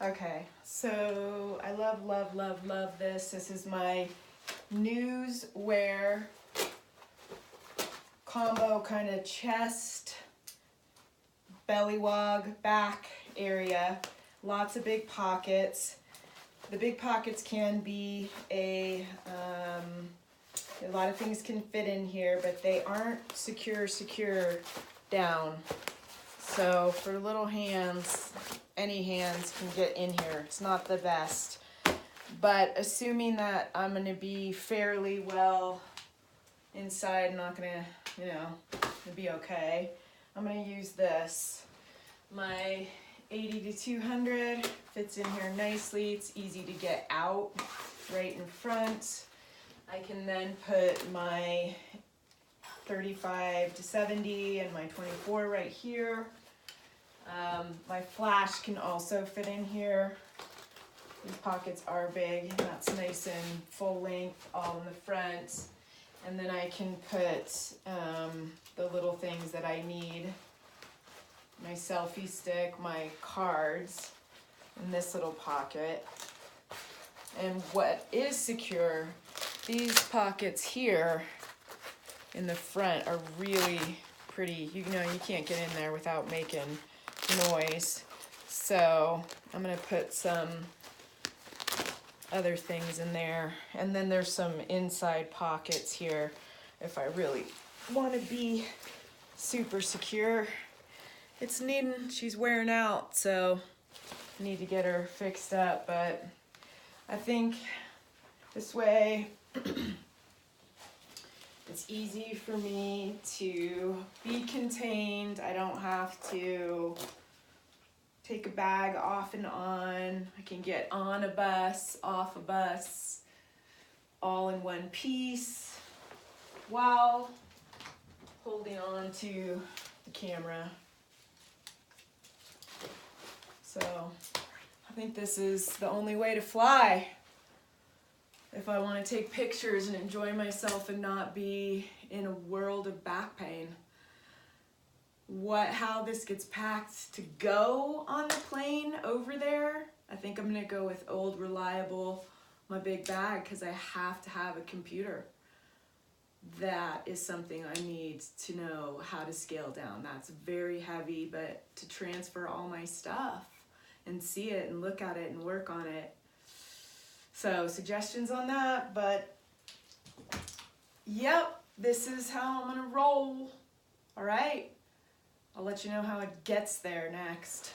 Okay, so I love, love, love, love this. This is my Newswear combo kind of chest, belly wog, back area. Lots of big pockets. The big pockets can be a lot of things can fit in here, but they aren't secure down. So for little hands, any hands can get in here. It's not the best. But assuming that I'm gonna be fairly well inside, not gonna, it'll be okay, I'm gonna use this. My 80 to 200 fits in here nicely. It's easy to get out right in front. I can then put my 35 to 70 and my 24 right here. My flash can also fit in here. These pockets are big, and that's nice and full length all in the front. And then I can put the little things that I need. My selfie stick, my cards in this little pocket. And what is secure, these pockets here in the front are really pretty. You can't get in there without making noise. So I'm gonna put some other things in there. And then there's some inside pockets here if I really want to be super secure. She's wearing out, so I need to get her fixed up, but I think this way it's easy for me to be contained. I don't have to take a bag off and on. I can get on a bus, off a bus, all in one piece while holding on to the camera. So I think this is the only way to fly if I want to take pictures and enjoy myself and not be in a world of back pain. How this gets packed to go on the plane over there, I think I'm gonna go with old reliable, my big bag, because I have to have a computer. That is something I need to know how to scale down. That's very heavy, but to transfer all my stuff and see it and look at it and work on it. So suggestions on that, but yep, this is how I'm gonna roll. All right, I'll let you know how it gets there next.